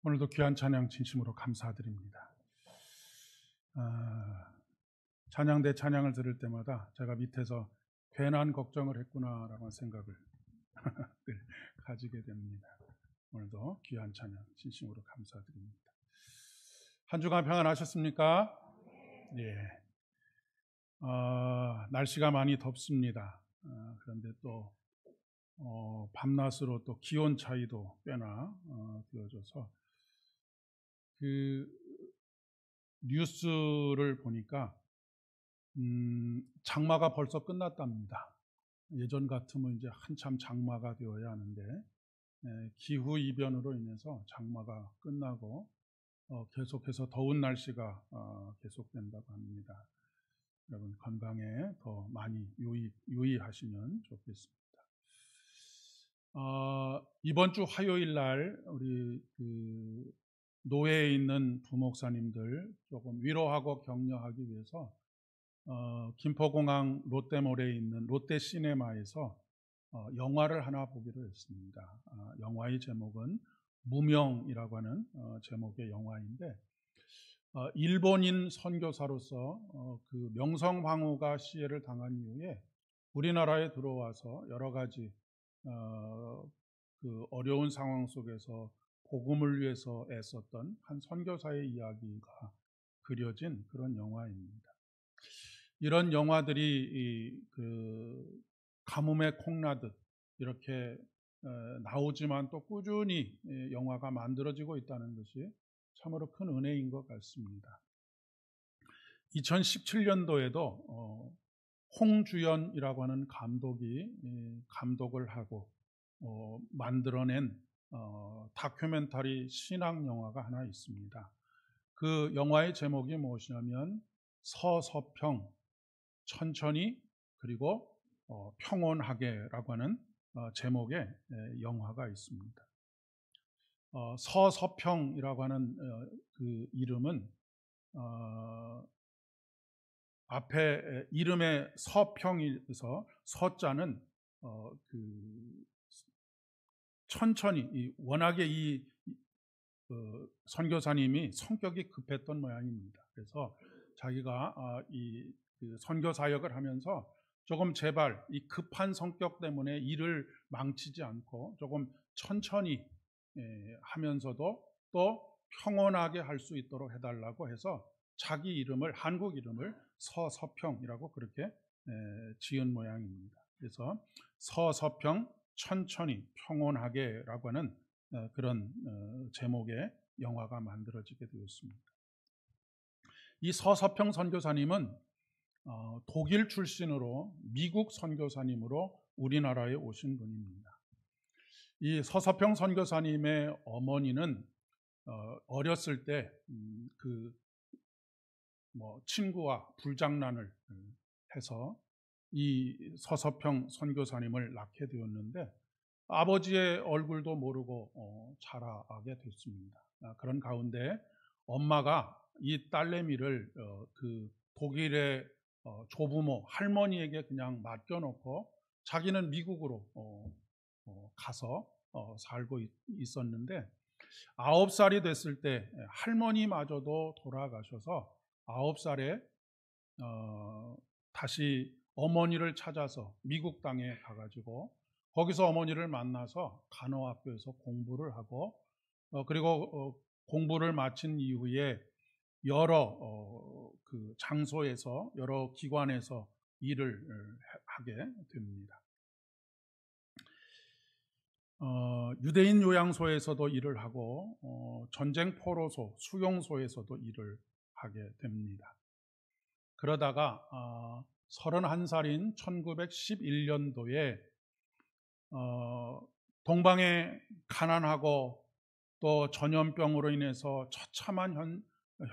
오늘도 귀한 찬양 진심으로 감사드립니다. 찬양대 찬양을 들을 때마다 제가 밑에서 괜한 걱정을 했구나라는 생각을 가지게 됩니다. 오늘도 귀한 찬양 진심으로 감사드립니다. 한 주간 평안하셨습니까? 예. 날씨가 많이 덥습니다. 그런데 또 밤낮으로 또 기온 차이도 꽤나 되어져서 그 뉴스를 보니까 장마가 벌써 끝났답니다. 예전 같으면 이제 한참 장마가 되어야 하는데 기후 이변으로 인해서 장마가 끝나고 계속해서 더운 날씨가 계속된다고 합니다. 여러분 건강에 더 많이 유의하시면 좋겠습니다. 이번 주 화요일 날 우리 노예에 있는 부목사님들 조금 위로하고 격려하기 위해서 김포공항 롯데몰에 있는 롯데시네마에서 영화를 하나 보기로 했습니다. 영화의 제목은 무명이라고 하는 제목의 영화인데 일본인 선교사로서 그 명성황후가 시해를 당한 이후에 우리나라에 들어와서 여러 가지 그 어려운 상황 속에서 복음을 위해서 애썼던 한 선교사의 이야기가 그려진 그런 영화입니다. 이런 영화들이 그 가뭄에 콩나듯 이렇게 나오지만 또 꾸준히 영화가 만들어지고 있다는 것이 참으로 큰 은혜인 것 같습니다. 2017년도에도 홍주연이라고 하는 감독이 감독을 하고 만들어낸 다큐멘터리 신앙 영화가 하나 있습니다. 그 영화의 제목이 무엇이냐면 서서평, 천천히 그리고 평온하게라고 하는 제목의 영화가 있습니다. 서서평이라고 하는 그 이름은 앞에 이름의 서평에서 서자는 그 천천히 워낙에 이 선교사님이 성격이 급했던 모양입니다. 그래서 자기가 이 선교 사역을 하면서 조금 제발 이 급한 성격 때문에 일을 망치지 않고 조금 천천히 하면서도 또 평온하게 할 수 있도록 해달라고 해서 자기 이름을 한국 이름을 서서평이라고 그렇게 지은 모양입니다. 그래서 서서평 천천히 평온하게라고 하는 그런 제목의 영화가 만들어지게 되었습니다. 이 서서평 선교사님은 독일 출신으로 미국 선교사님으로 우리나라에 오신 분입니다. 이 서서평 선교사님의 어머니는 어렸을 때 친구와 불장난을 해서 이 서서평 선교사님을 낳게 되었는데 아버지의 얼굴도 모르고 자라게 됐습니다. 그런 가운데 엄마가 이 딸내미를 그 독일의 조부모 할머니에게 그냥 맡겨놓고 자기는 미국으로 가서 살고 있었는데 9살이 됐을 때 할머니마저도 돌아가셔서 9살에 다시 어머니를 찾아서 미국 땅에 가가지고 거기서 어머니를 만나서 간호학교에서 공부를 하고 그리고 공부를 마친 이후에 여러 그 장소에서 여러 기관에서 일을 하게 됩니다. 유대인 요양소에서도 일을 하고 전쟁 포로소, 수용소에서도 일을 하게 됩니다. 그러다가 31살인 1911년도에 동방에 가난하고 또 전염병으로 인해서 처참한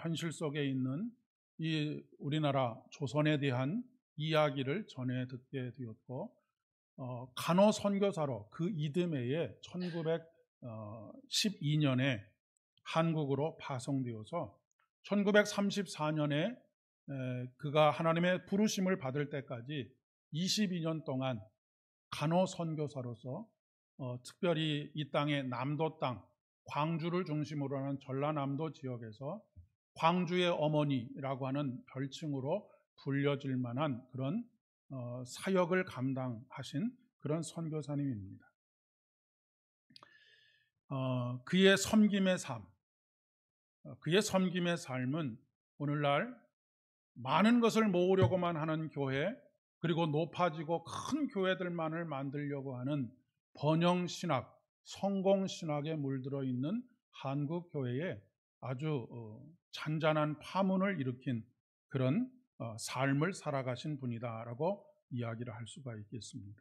현실 속에 있는 이 우리나라 조선에 대한 이야기를 전해 듣게 되었고 간호선교사로 그 이듬해에 1912년에 한국으로 파송되어서 1934년에 그가 하나님의 부르심을 받을 때까지 22년 동안 간호선교사로서 특별히 이 땅의 남도 땅 광주를 중심으로 하는 전라남도 지역에서 광주의 어머니라고 하는 별칭으로 불려질 만한 그런 사역을 감당하신 그런 선교사님입니다. 그의 섬김의 삶, 그의 섬김의 삶은 오늘날 많은 것을 모으려고만 하는 교회, 그리고 높아지고 큰 교회들만을 만들려고 하는 번영신학, 성공신학에 물들어 있는 한국 교회에 아주 잔잔한 파문을 일으킨 그런 삶을 살아가신 분이다라고 이야기를 할 수가 있겠습니다.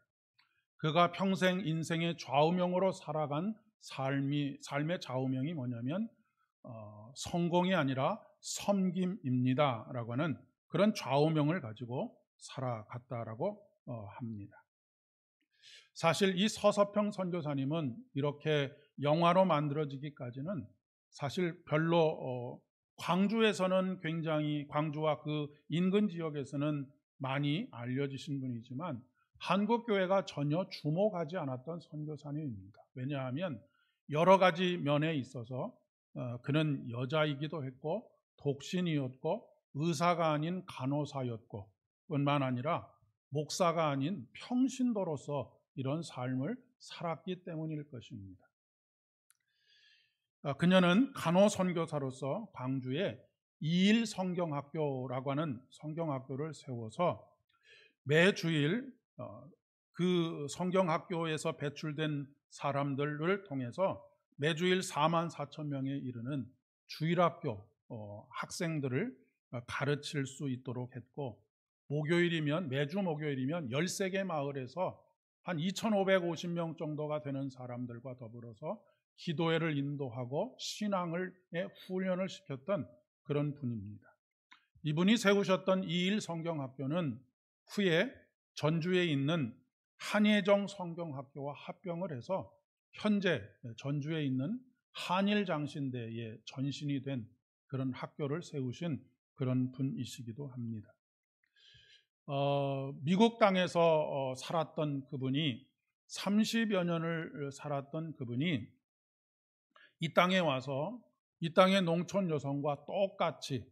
그가 평생 인생의 좌우명으로 살아간 삶의 좌우명이 뭐냐면 성공이 아니라 섬김입니다라고 하는 그런 좌우명을 가지고 살아갔다라고 합니다. 사실 이 서서평 선교사님은 이렇게 영화로 만들어지기까지는 사실 별로 광주에서는 굉장히, 광주와 그 인근 지역에서는 많이 알려지신 분이지만 한국교회가 전혀 주목하지 않았던 선교사님입니다. 왜냐하면 여러 가지 면에 있어서 그는 여자이기도 했고 독신이었고 의사가 아닌 간호사였고 뿐만 아니라 목사가 아닌 평신도로서 이런 삶을 살았기 때문일 것입니다. 그녀는 간호선교사로서 광주에 2일 성경학교라고 하는 성경학교를 세워서 매주일 그 성경학교에서 배출된 사람들을 통해서 매주일 4만 4천 명에 이르는 주일학교 학생들을 가르칠 수 있도록 했고, 매주 목요일이면 13개 마을에서 한 2,550명 정도가 되는 사람들과 더불어서 기도회를 인도하고 신앙을 훈련을 시켰던 그런 분입니다. 이분이 세우셨던 2일 성경학교는 후에 전주에 있는 한예정 성경학교와 합병을 해서 현재 전주에 있는 한일장신대에 전신이 된 그런 학교를 세우신 그런 분이시기도 합니다. 미국 땅에서 살았던 그분이 30여 년을 살았던 그분이 이 땅에 와서 이 땅의 농촌 여성과 똑같이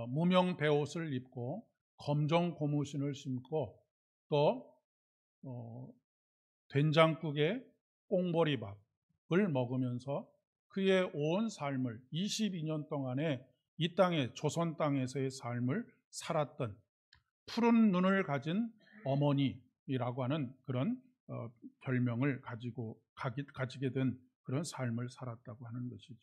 무명 베옷을 입고 검정 고무신을 신고 또 된장국에 꽁보리밥을 먹으면서 그의 온 삶을 22년 동안에 이 땅에 조선 땅에서의 삶을 살았던 푸른 눈을 가진 어머니라고 하는 그런 별명을 가지게 된 그런 삶을 살았다고 하는 것이죠.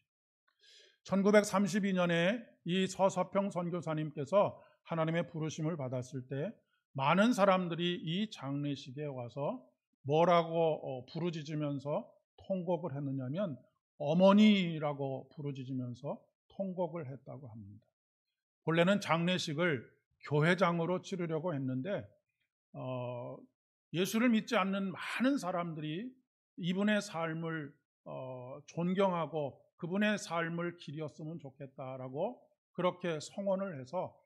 1932년에 이 서서평 선교사님께서 하나님의 부르심을 받았을 때 많은 사람들이 이 장례식에 와서 뭐라고 부르짖으면서 통곡을 했느냐면 어머니라고 부르짖으면서 통곡을 했다고 합니다. 본래는 장례식을 교회장으로 치르려고 했는데 예수를 믿지 않는 많은 사람들이 이분의 삶을 존경하고 그분의 삶을 기렸으면 좋겠다라고 그렇게 성원을 해서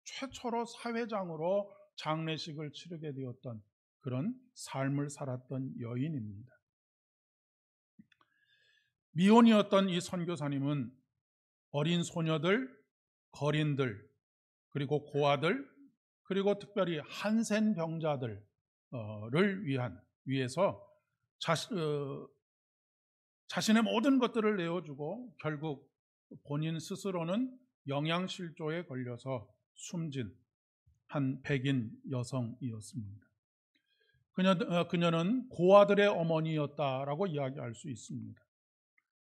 최초로 사회장으로 장례식을 치르게 되었던 그런 삶을 살았던 여인입니다. 미혼이었던 이 선교사님은 어린 소녀들, 거린들, 그리고 고아들, 그리고 특별히 한센 병자들을 위해서 자신의 모든 것들을 내어주고 결국 본인 스스로는 영양실조에 걸려서 숨진 한 백인 여성이었습니다. 그녀는 고아들의 어머니였다라고 이야기할 수 있습니다.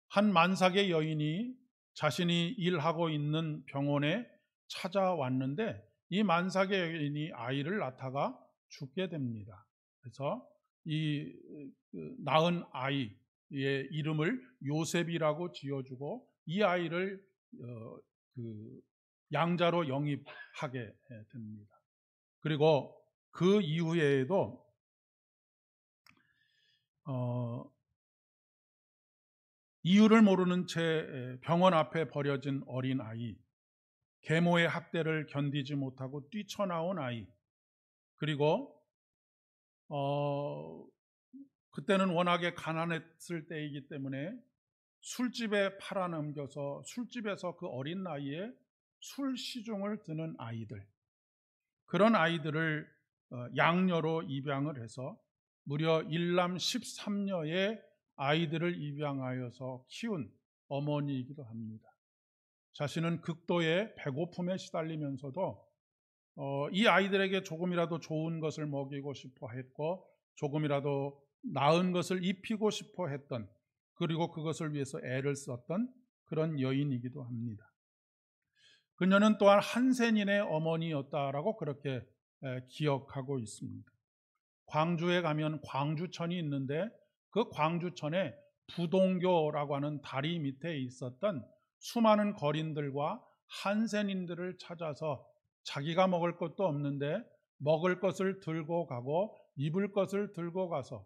한 만삭의 여인이 자신이 일하고 있는 병원에 찾아왔는데 이 만삭의 여인이 아이를 낳다가 죽게 됩니다. 그래서 이 낳은 아이의 이름을 요셉이라고 지어주고 이 아이를 양자로 영입하게 됩니다. 그리고 그 이후에도 이유를 모르는 채 병원 앞에 버려진 어린 아이, 계모의 학대를 견디지 못하고 뛰쳐나온 아이, 그리고 그때는 워낙에 가난했을 때이기 때문에 술집에 팔아넘겨서 술집에서 그 어린 나이에 술 시중을 드는 아이들, 그런 아이들을 양녀로 입양을 해서 무려 일남 13녀의 아이들을 입양하여서 키운 어머니이기도 합니다. 자신은 극도의 배고픔에 시달리면서도 이 아이들에게 조금이라도 좋은 것을 먹이고 싶어 했고 조금이라도 나은 것을 입히고 싶어 했던, 그리고 그것을 위해서 애를 썼던 그런 여인이기도 합니다. 그녀는 또한 한센인의 어머니였다라고 그렇게 기억하고 있습니다. 광주에 가면 광주천이 있는데 그 광주천에 부동교라고 하는 다리 밑에 있었던 수많은 거린들과 한센인들을 찾아서 자기가 먹을 것도 없는데 먹을 것을 들고 가고 입을 것을 들고 가서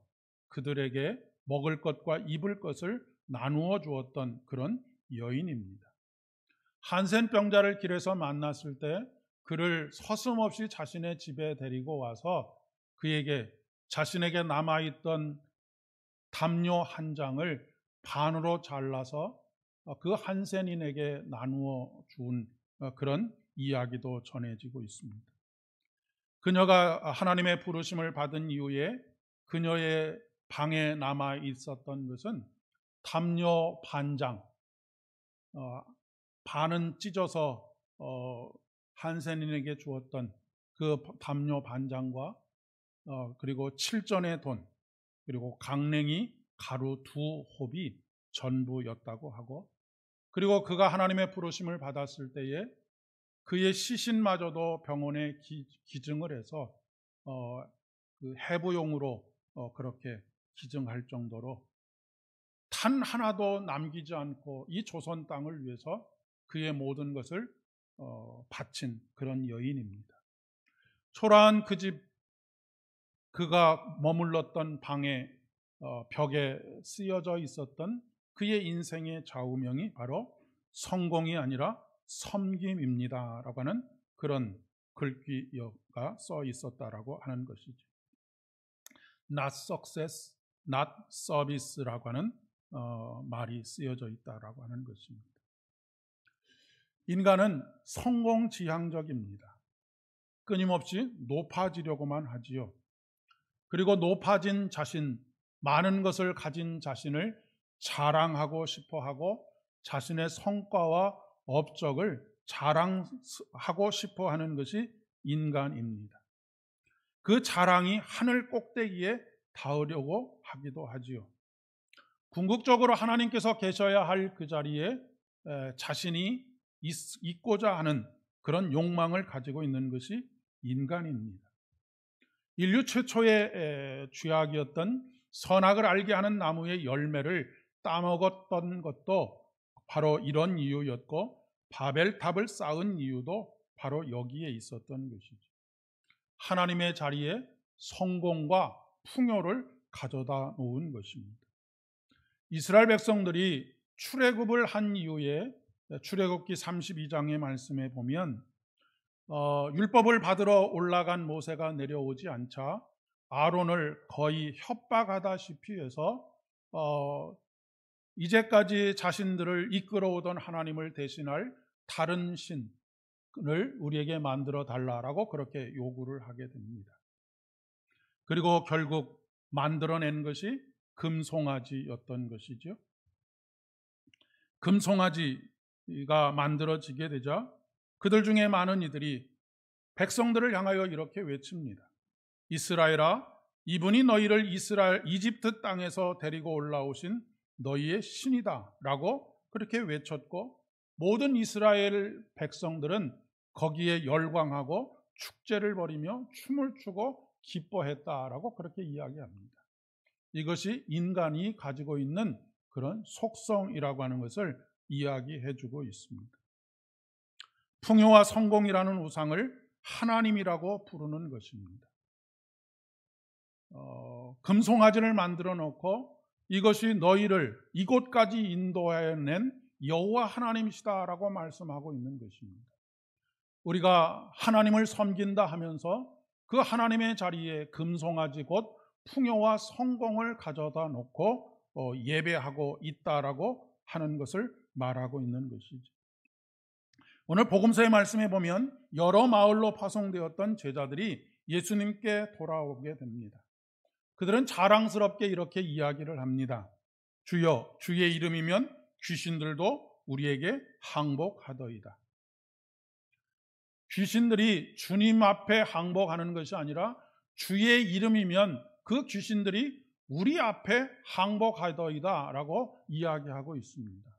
그들에게 먹을 것과 입을 것을 나누어 주었던 그런 여인입니다. 한센병자를 길에서 만났을 때 그를 서슴없이 자신의 집에 데리고 와서 그에게 자신에게 남아있던 담요 한 장을 반으로 잘라서 그 한센인에게 나누어 준 그런 이야기도 전해지고 있습니다. 그녀가 하나님의 부르심을 받은 이후에 그녀의 방에 남아 있었던 것은 담요 반장, 반은 찢어서 한센인에게 주었던 그 담요 반장과 그리고 7전의 돈, 그리고 강냉이 가루 2홉이 전부였다고 하고, 그리고 그가 하나님의 부르심을 받았을 때에 그의 시신마저도 병원에 기증을 해서 그 해부용으로 그렇게 기증할 정도로 단 하나도 남기지 않고 이 조선 땅을 위해서 그의 모든 것을 바친 그런 여인입니다. 초라한 그 집, 그가 머물렀던 방에 벽에 쓰여져 있었던 그의 인생의 좌우명이 바로 성공이 아니라 섬김입니다 라고 하는 그런 글귀가 써 있었다라고 하는 것이죠. Not success, not service라고 하는 말이 쓰여져 있다라고 하는 것입니다. 인간은 성공지향적입니다. 끊임없이 높아지려고만 하지요. 그리고 높아진 자신, 많은 것을 가진 자신을 자랑하고 싶어하고 자신의 성과와 업적을 자랑하고 싶어하는 것이 인간입니다. 그 자랑이 하늘 꼭대기에 닿으려고 하기도 하지요. 궁극적으로 하나님께서 계셔야 할 그 자리에 자신이 있고자 하는 그런 욕망을 가지고 있는 것이 인간입니다. 인류 최초의 죄악이었던 선악을 알게 하는 나무의 열매를 따먹었던 것도 바로 이런 이유였고, 바벨탑을 쌓은 이유도 바로 여기에 있었던 것이죠. 하나님의 자리에 성공과 풍요를 가져다 놓은 것입니다. 이스라엘 백성들이 출애굽을 한 이후에 출애굽기 32장의 말씀에 보면 율법을 받으러 올라간 모세가 내려오지 않자 아론을 거의 협박하다시피 해서 이제까지 자신들을 이끌어오던 하나님을 대신할 다른 신을 우리에게 만들어 달라라고 그렇게 요구를 하게 됩니다. 그리고 결국 만들어낸 것이 금송아지였던 것이죠. 금송아지가 만들어지게 되자 그들 중에 많은 이들이 백성들을 향하여 이렇게 외칩니다. 이스라엘아, 이분이 너희를 이집트 땅에서 데리고 올라오신 너희의 신이다 라고 그렇게 외쳤고, 모든 이스라엘 백성들은 거기에 열광하고 축제를 벌이며 춤을 추고 기뻐했다라고 그렇게 이야기합니다. 이것이 인간이 가지고 있는 그런 속성이라고 하는 것을 이야기해 주고 있습니다. 풍요와 성공이라는 우상을 하나님이라고 부르는 것입니다. 금송아지를 만들어 놓고 이것이 너희를 이곳까지 인도해낸 여호와 하나님이시다라고 말씀하고 있는 것입니다. 우리가 하나님을 섬긴다 하면서 그 하나님의 자리에 금송아지 곧 풍요와 성공을 가져다 놓고 예배하고 있다라고 하는 것을 말하고 있는 것이죠. 오늘 복음서의 말씀에 보면 여러 마을로 파송되었던 제자들이 예수님께 돌아오게 됩니다. 그들은 자랑스럽게 이렇게 이야기를 합니다. 주여, 주의 이름이면 귀신들도 우리에게 항복하더이다. 귀신들이 주님 앞에 항복하는 것이 아니라 주의 이름이면 그 귀신들이 우리 앞에 항복하더이다 라고 이야기하고 있습니다.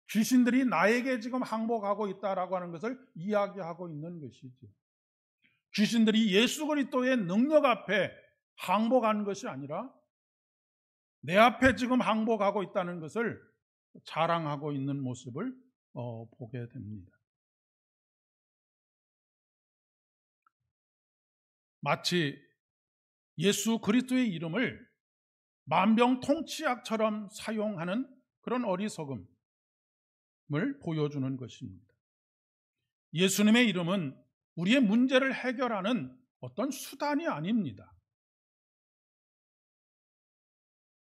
귀신들이 나에게 지금 항복하고 있다라고 하는 것을 이야기하고 있는 것이죠. 귀신들이 예수 그리스도의 능력 앞에 항복하는 것이 아니라 내 앞에 지금 항복하고 있다는 것을 자랑하고 있는 모습을 보게 됩니다. 마치 예수 그리스도의 이름을 만병통치약처럼 사용하는 그런 어리석음을 보여주는 것입니다. 예수님의 이름은 우리의 문제를 해결하는 어떤 수단이 아닙니다.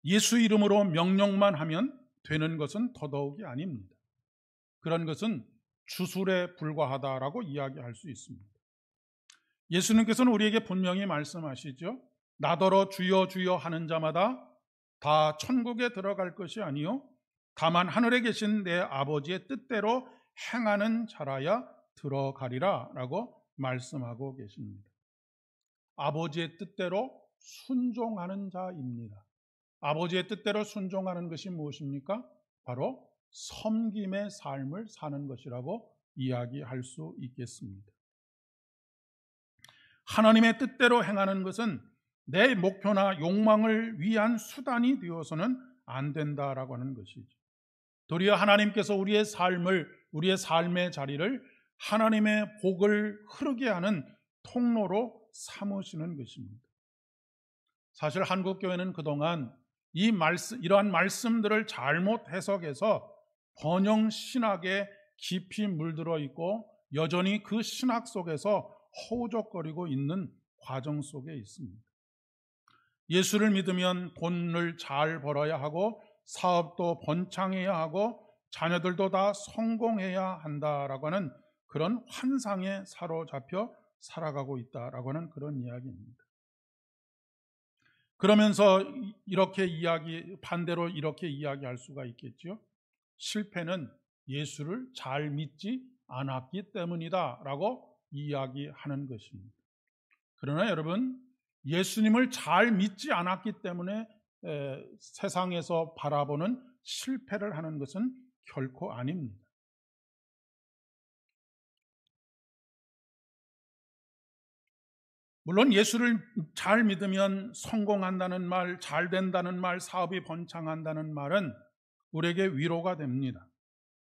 예수 이름으로 명령만 하면 되는 것은 더더욱이 아닙니다. 그런 것은 주술에 불과하다라고 이야기할 수 있습니다. 예수님께서는 우리에게 분명히 말씀하시죠. 나더러 주여 주여 하는 자마다 다 천국에 들어갈 것이 아니요 다만 하늘에 계신 내 아버지의 뜻대로 행하는 자라야 들어가리라 라고 말씀하고 계십니다. 아버지의 뜻대로 순종하는 자입니다. 아버지의 뜻대로 순종하는 것이 무엇입니까? 바로 섬김의 삶을 사는 것이라고 이야기할 수 있겠습니다. 하나님의 뜻대로 행하는 것은 내 목표나 욕망을 위한 수단이 되어서는 안 된다라고 하는 것이죠. 도리어 하나님께서 우리의 삶의 자리를 하나님의 복을 흐르게 하는 통로로 삼으시는 것입니다. 사실 한국교회는 그동안 이러한 말씀들을 잘못 해석해서 번영 신학에 깊이 물들어 있고 여전히 그 신학 속에서 허우적거리고 있는 과정 속에 있습니다. 예수를 믿으면 돈을 잘 벌어야 하고 사업도 번창해야 하고 자녀들도 다 성공해야 한다라고 하는 그런 환상에 사로잡혀 살아가고 있다라고 하는 그런 이야기입니다. 그러면서 반대로 이렇게 이야기할 수가 있겠죠. 실패는 예수를 잘 믿지 않았기 때문이다라고 이야기하는 것입니다. 그러나 여러분, 예수님을 잘 믿지 않았기 때문에 세상에서 바라보는 실패를 하는 것은 결코 아닙니다. 물론 예수를 잘 믿으면 성공한다는 말, 잘 된다는 말, 사업이 번창한다는 말은 우리에게 위로가 됩니다.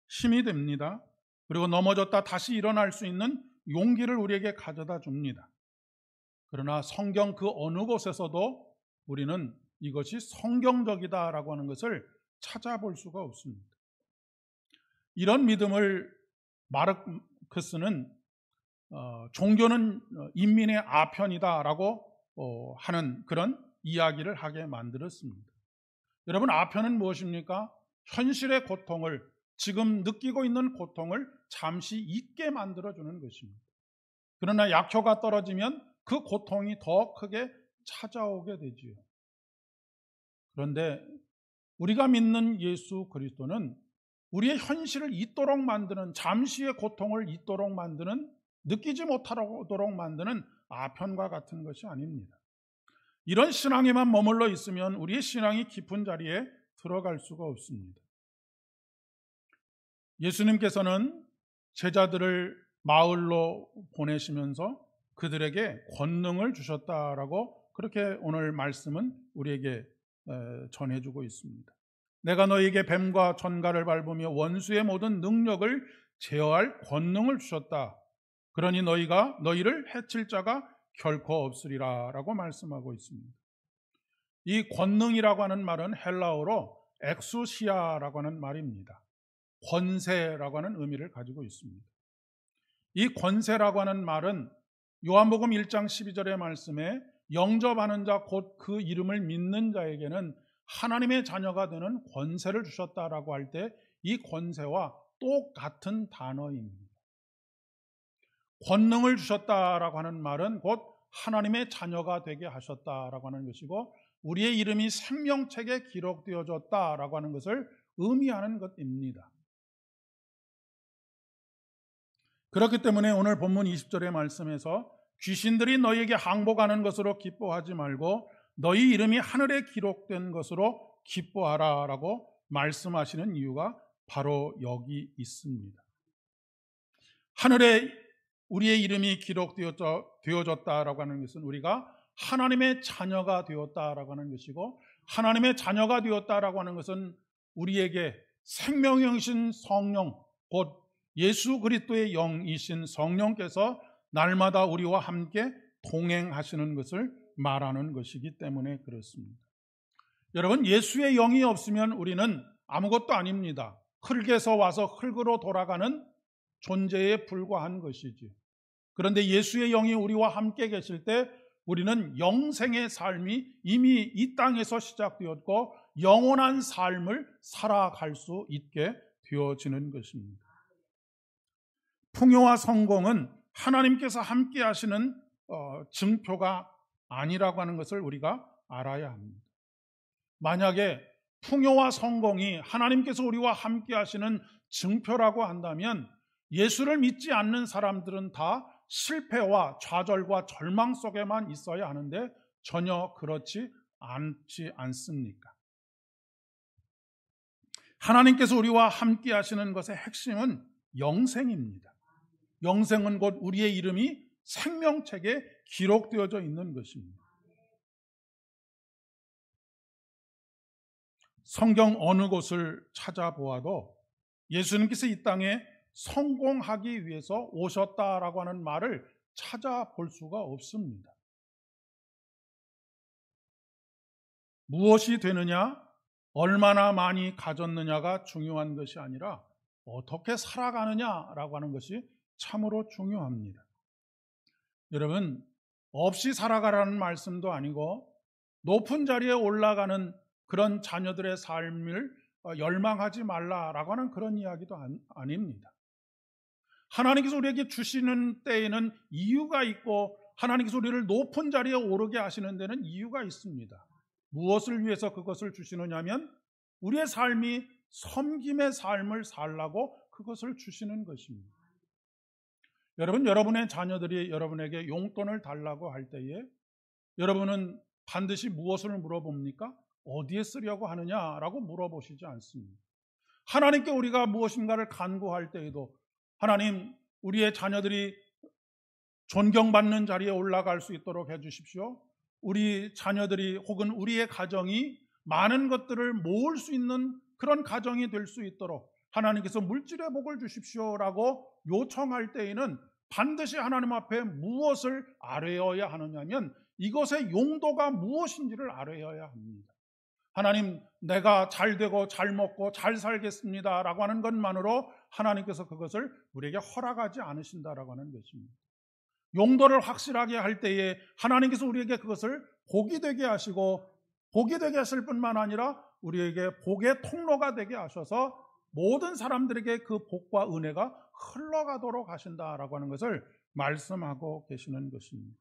힘이 됩니다. 그리고 넘어졌다 다시 일어날 수 있는 용기를 우리에게 가져다 줍니다. 그러나 성경 그 어느 곳에서도 우리는 이것이 성경적이다라고 하는 것을 찾아볼 수가 없습니다. 이런 믿음을 마르크스는 종교는 인민의 아편이다라고 하는 그런 이야기를 하게 만들었습니다. 여러분, 아편은 무엇입니까? 현실의 고통을, 지금 느끼고 있는 고통을 잠시 잊게 만들어주는 것입니다. 그러나 약효가 떨어지면 그 고통이 더 크게 찾아오게 되지요. 그런데 우리가 믿는 예수 그리스도는 우리의 현실을 잊도록 만드는, 잠시의 고통을 잊도록 만드는, 느끼지 못하도록 만드는 아편과 같은 것이 아닙니다. 이런 신앙에만 머물러 있으면 우리의 신앙이 깊은 자리에 들어갈 수가 없습니다. 예수님께서는 제자들을 마을로 보내시면서 그들에게 권능을 주셨다라고 그렇게 오늘 말씀은 우리에게 전해주고 있습니다. 내가 너희에게 뱀과 전갈을 밟으며 원수의 모든 능력을 제어할 권능을 주셨다. 그러니 너희를 해칠 자가 결코 없으리라 라고 말씀하고 있습니다. 이 권능이라고 하는 말은 헬라어로 엑수시아라고 하는 말입니다. 권세라고 하는 의미를 가지고 있습니다. 이 권세라고 하는 말은 요한복음 1장 12절의 말씀에 영접하는 자, 곧 그 이름을 믿는 자에게는 하나님의 자녀가 되는 권세를 주셨다라고 할 때 이 권세와 똑같은 단어입니다. 권능을 주셨다라고 하는 말은 곧 하나님의 자녀가 되게 하셨다라고 하는 것이고, 우리의 이름이 생명책에 기록되어졌다라고 하는 것을 의미하는 것입니다. 그렇기 때문에 오늘 본문 20절의 말씀에서 귀신들이 너희에게 항복하는 것으로 기뻐하지 말고 너희 이름이 하늘에 기록된 것으로 기뻐하라 라고 말씀하시는 이유가 바로 여기 있습니다. 하늘에 우리의 이름이 기록되어졌다라고 하는 것은 우리가 하나님의 자녀가 되었다라고 하는 것이고, 하나님의 자녀가 되었다라고 하는 것은 우리에게 생명이신 성령, 곧 예수 그리스도의 영이신 성령께서 날마다 우리와 함께 동행하시는 것을 말하는 것이기 때문에 그렇습니다. 여러분, 예수의 영이 없으면 우리는 아무것도 아닙니다. 흙에서 와서 흙으로 돌아가는 존재에 불과한 것이지. 그런데 예수의 영이 우리와 함께 계실 때 우리는 영생의 삶이 이미 이 땅에서 시작되었고 영원한 삶을 살아갈 수 있게 되어지는 것입니다. 풍요와 성공은 하나님께서 함께 하시는 증표가 아니라고 하는 것을 우리가 알아야 합니다. 만약에 풍요와 성공이 하나님께서 우리와 함께 하시는 증표라고 한다면 예수를 믿지 않는 사람들은 다 실패와 좌절과 절망 속에만 있어야 하는데 전혀 그렇지 않지 않습니까? 하나님께서 우리와 함께 하시는 것의 핵심은 영생입니다. 영생은 곧 우리의 이름이 생명책에 기록되어져 있는 것입니다. 성경 어느 곳을 찾아보아도 예수님께서 이 땅에 성공하기 위해서 오셨다라고 하는 말을 찾아볼 수가 없습니다. 무엇이 되느냐, 얼마나 많이 가졌느냐가 중요한 것이 아니라 어떻게 살아가느냐라고 하는 것이 참으로 중요합니다. 여러분, 없이 살아가라는 말씀도 아니고 높은 자리에 올라가는 그런 자녀들의 삶을 열망하지 말라라고 하는 그런 이야기도 아닙니다. 하나님께서 우리에게 주시는 때에는 이유가 있고 하나님께서 우리를 높은 자리에 오르게 하시는 데는 이유가 있습니다. 무엇을 위해서 그것을 주시느냐면 우리의 삶이 섬김의 삶을 살라고 그것을 주시는 것입니다. 여러분, 여러분의 자녀들이 여러분에게 용돈을 달라고 할 때에 여러분은 반드시 무엇을 물어봅니까? 어디에 쓰려고 하느냐라고 물어보시지 않습니다. 하나님께 우리가 무엇인가를 간구할 때에도 하나님, 우리의 자녀들이 존경받는 자리에 올라갈 수 있도록 해주십시오. 우리 자녀들이 혹은 우리의 가정이 많은 것들을 모을 수 있는 그런 가정이 될 수 있도록 하나님께서 물질의 복을 주십시오라고 요청할 때에는 반드시 하나님 앞에 무엇을 아뢰어야 하느냐면 이것의 용도가 무엇인지를 아뢰어야 합니다. 하나님, 내가 잘 되고 잘 먹고 잘 살겠습니다 라고 하는 것만으로 하나님께서 그것을 우리에게 허락하지 않으신다라고 하는 것입니다. 용도를 확실하게 할 때에 하나님께서 우리에게 그것을 복이 되게 하시고 복이 되게 하실 뿐만 아니라 우리에게 복의 통로가 되게 하셔서 모든 사람들에게 그 복과 은혜가 흘러가도록 하신다라고 하는 것을 말씀하고 계시는 것입니다.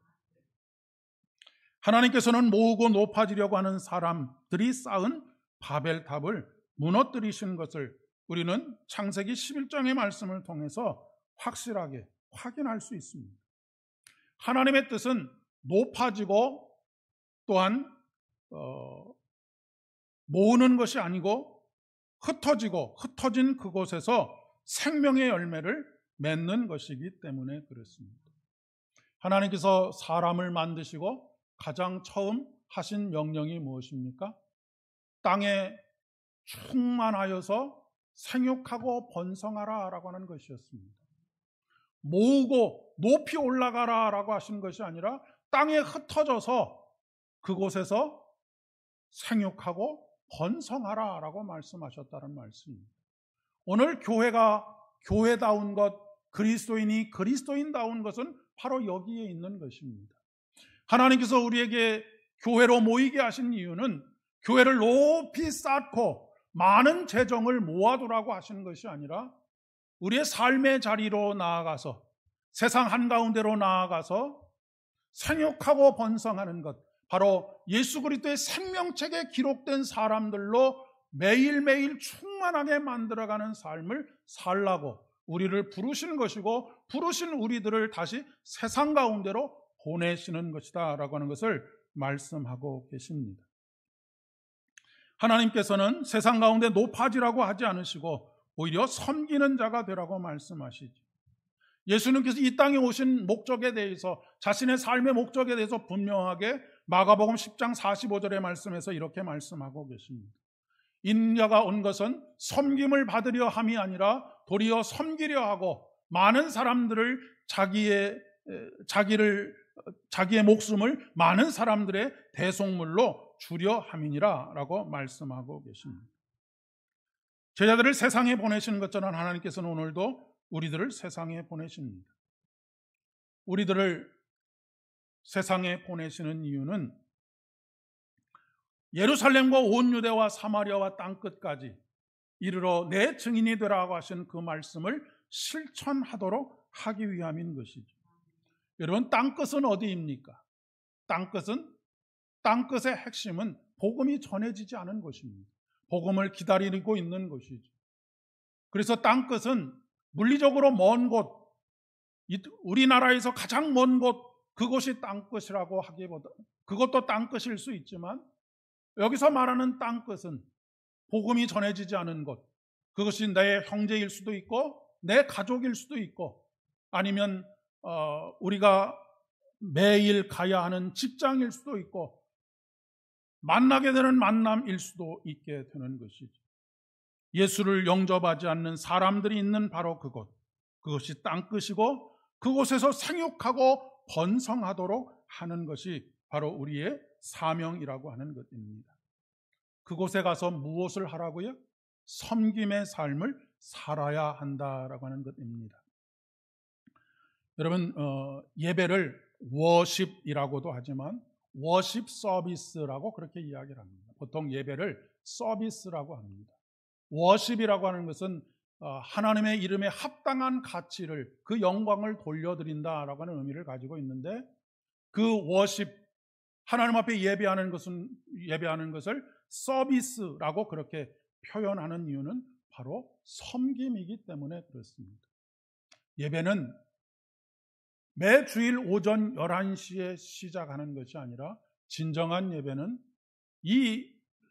하나님께서는 모으고 높아지려고 하는 사람들이 쌓은 바벨탑을 무너뜨리신 것을 우리는 창세기 11장의 말씀을 통해서 확실하게 확인할 수 있습니다. 하나님의 뜻은 높아지고 또한 모으는 것이 아니고 흩어지고 흩어진 그곳에서 생명의 열매를 맺는 것이기 때문에 그렇습니다. 하나님께서 사람을 만드시고 가장 처음 하신 명령이 무엇입니까? 땅에 충만하여서 생육하고 번성하라 라고 하는 것이었습니다. 모으고 높이 올라가라 라고 하신 것이 아니라 땅에 흩어져서 그곳에서 생육하고 번성하라 라고 말씀하셨다는 말씀입니다. 오늘 교회가 교회다운 것, 그리스도인이 그리스도인다운 것은 바로 여기에 있는 것입니다. 하나님께서 우리에게 교회로 모이게 하신 이유는 교회를 높이 쌓고 많은 재정을 모아두라고 하시는 것이 아니라 우리의 삶의 자리로 나아가서 세상 한가운데로 나아가서 생육하고 번성하는 것, 바로 예수 그리스도의 생명책에 기록된 사람들로 매일매일 충만하게 만들어가는 삶을 살라고 우리를 부르시는 것이고, 부르신 우리들을 다시 세상 가운데로 보내시는 것이다 라고 하는 것을 말씀하고 계십니다. 하나님께서는 세상 가운데 높아지라고 하지 않으시고 오히려 섬기는 자가 되라고 말씀하시죠. 예수님께서 이 땅에 오신 목적에 대해서, 자신의 삶의 목적에 대해서 분명하게 마가복음 10장 45절의 말씀에서 이렇게 말씀하고 계십니다. 인자가 온 것은 섬김을 받으려 함이 아니라 도리어 섬기려 하고 많은 사람들을 자기의 목숨을 많은 사람들의 대속물로 주려 함이니라 라고 말씀하고 계십니다. 제자들을 세상에 보내시는 것처럼 하나님께서는 오늘도 우리들을 세상에 보내십니다. 우리들을 세상에 보내시는 이유는 예루살렘과 온 유대와 사마리아와 땅끝까지 이르러 내 증인이 되라고 하신 그 말씀을 실천하도록 하기 위함인 것이죠. 여러분, 땅끝은 어디입니까? 땅끝의 핵심은 복음이 전해지지 않은 것입니다. 복음을 기다리고 있는 것이죠. 그래서 땅끝은 물리적으로 먼 곳, 우리나라에서 가장 먼 곳, 그곳이 땅끝이라고 하기보다, 그것도 땅끝일 수 있지만 여기서 말하는 땅끝은 복음이 전해지지 않은 곳, 그것이 내 형제일 수도 있고 내 가족일 수도 있고 아니면 우리가 매일 가야 하는 직장일 수도 있고 만나게 되는 만남일 수도 있게 되는 것이죠. 예수를 영접하지 않는 사람들이 있는 바로 그것이 땅끝이고 그곳에서 생육하고 번성하도록 하는 것이 바로 우리의 사명이라고 하는 것입니다. 그곳에 가서 무엇을 하라고요? 섬김의 삶을 살아야 한다라고 하는 것입니다. 여러분, 예배를 워십이라고도 하지만 워십 서비스라고 그렇게 이야기를 합니다. 보통 예배를 서비스라고 합니다. 워십이라고 하는 것은 하나님의 이름에 합당한 가치를, 그 영광을 돌려드린다라고 하는 의미를 가지고 있는데, 그 워십, 하나님 앞에 예배하는 것을 서비스라고 그렇게 표현하는 이유는 바로 섬김이기 때문에 그렇습니다. 예배는 매 주일 오전 11시에 시작하는 것이 아니라 진정한 예배는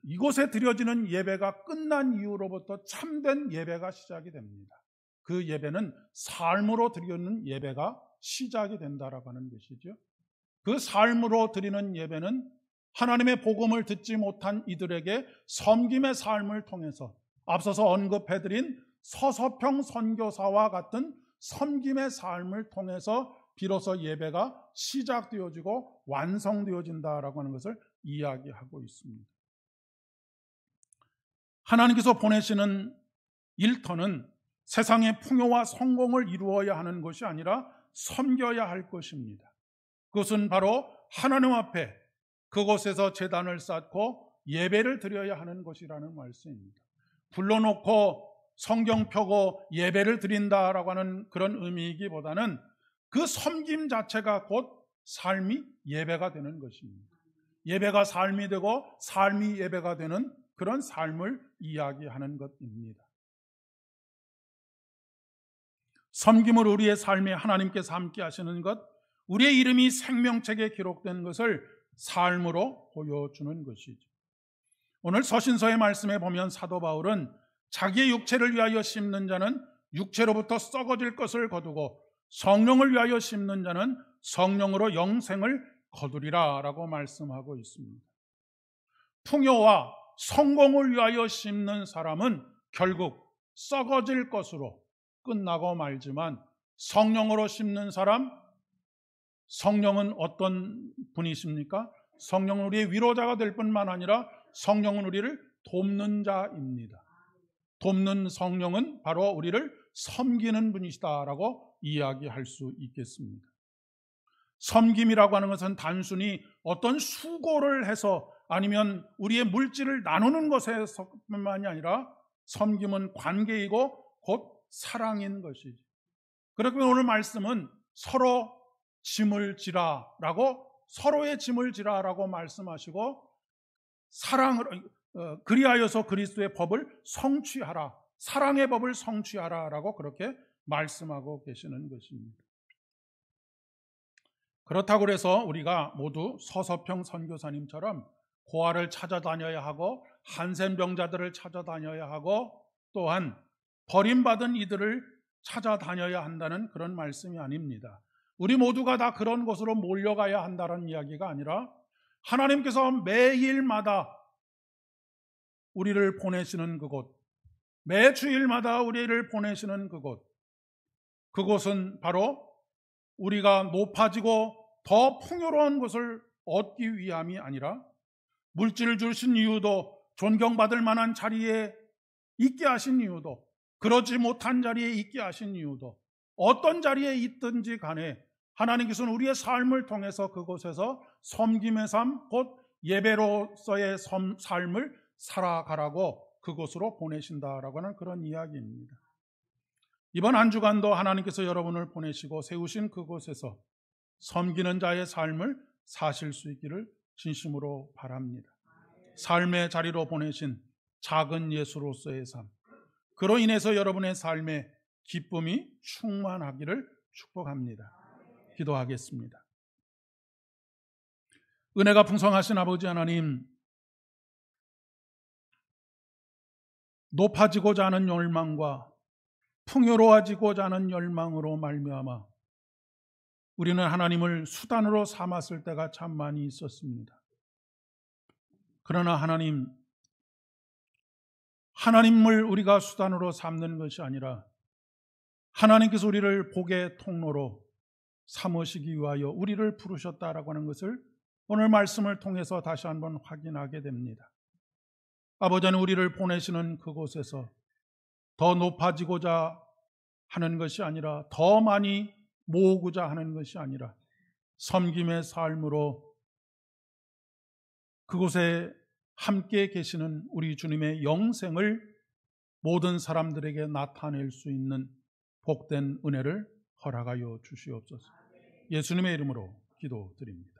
이곳에 드려지는 예배가 끝난 이후로부터 참된 예배가 시작이 됩니다. 그 예배는 삶으로 드리는 예배가 시작이 된다라고 하는 것이죠. 그 삶으로 드리는 예배는 하나님의 복음을 듣지 못한 이들에게 섬김의 삶을 통해서 앞서서 언급해드린 서서평 선교사와 같은 섬김의 삶을 통해서 비로소 예배가 시작되어지고 완성되어진다라고 하는 것을 이야기하고 있습니다. 하나님께서 보내시는 일터는 세상의 풍요와 성공을 이루어야 하는 것이 아니라 섬겨야 할 것입니다. 그것은 바로 하나님 앞에 그곳에서 제단을 쌓고 예배를 드려야 하는 것이라는 말씀입니다. 불러놓고 성경 펴고 예배를 드린다라고 하는 그런 의미이기보다는 그 섬김 자체가 곧 삶이 예배가 되는 것입니다. 예배가 삶이 되고 삶이 예배가 되는 그런 삶을 이야기하는 것입니다. 섬김을 우리의 삶에 하나님께서 함께 하시는 것, 우리의 이름이 생명책에 기록된 것을 삶으로 보여주는 것이죠. 오늘 서신서의 말씀에 보면 사도 바울은 자기의 육체를 위하여 심는 자는 육체로부터 썩어질 것을 거두고 성령을 위하여 심는 자는 성령으로 영생을 거두리라 라고 말씀하고 있습니다. 풍요와 성공을 위하여 심는 사람은 결국 썩어질 것으로 끝나고 말지만, 성령으로 심는 사람, 성령은 어떤 분이십니까? 성령은 우리의 위로자가 될 뿐만 아니라 성령은 우리를 돕는 자입니다. 돕는 성령은 바로 우리를 섬기는 분이시다라고 이야기할 수 있겠습니다. 섬김이라고 하는 것은 단순히 어떤 수고를 해서 아니면 우리의 물질을 나누는 것에서뿐만이 아니라 섬김은 관계이고 곧 사랑인 것이지. 그렇기 오늘 말씀은 서로 짐을 지라라고, 서로의 짐을 지라라고 말씀하시고, 사랑을 그리하여서 그리스도의 법을 성취하라, 사랑의 법을 성취하라라고 그렇게 말씀하고 계시는 것입니다. 그렇다고 해서 우리가 모두 서서평 선교사님처럼 고아를 찾아다녀야 하고 한센병자들을 찾아다녀야 하고 또한 버림받은 이들을 찾아다녀야 한다는 그런 말씀이 아닙니다. 우리 모두가 다 그런 곳으로 몰려가야 한다는 이야기가 아니라 하나님께서 매일마다 우리를 보내시는 그곳, 매 주일마다 우리를 보내시는 그곳은 바로 우리가 높아지고 더 풍요로운 것을 얻기 위함이 아니라 물질을 주신 이유도, 존경받을 만한 자리에 있게 하신 이유도, 그러지 못한 자리에 있게 하신 이유도, 어떤 자리에 있든지 간에 하나님께서는 우리의 삶을 통해서 그곳에서 섬김의 삶, 곧 예배로서의 삶을 살아가라고 그곳으로 보내신다라고 하는 그런 이야기입니다. 이번 한 주간도 하나님께서 여러분을 보내시고 세우신 그곳에서 섬기는 자의 삶을 사실 수 있기를 진심으로 바랍니다. 삶의 자리로 보내신 작은 예수로서의 삶, 그로 인해서 여러분의 삶에 기쁨이 충만하기를 축복합니다. 기도하겠습니다. 은혜가 풍성하신 아버지 하나님, 높아지고자 하는 열망과 풍요로워지고자 하는 열망으로 말미암아 우리는 하나님을 수단으로 삼았을 때가 참 많이 있었습니다. 그러나 하나님을 우리가 수단으로 삼는 것이 아니라 하나님께서 우리를 복의 통로로 삼으시기 위하여 우리를 부르셨다라고 하는 것을 오늘 말씀을 통해서 다시 한번 확인하게 됩니다. 아버지는 우리를 보내시는 그곳에서 더 높아지고자 하는 것이 아니라, 더 많이 모으고자 하는 것이 아니라 섬김의 삶으로 그곳에 함께 계시는 우리 주님의 영생을 모든 사람들에게 나타낼 수 있는 복된 은혜를 허락하여 주시옵소서. 예수님의 이름으로 기도드립니다.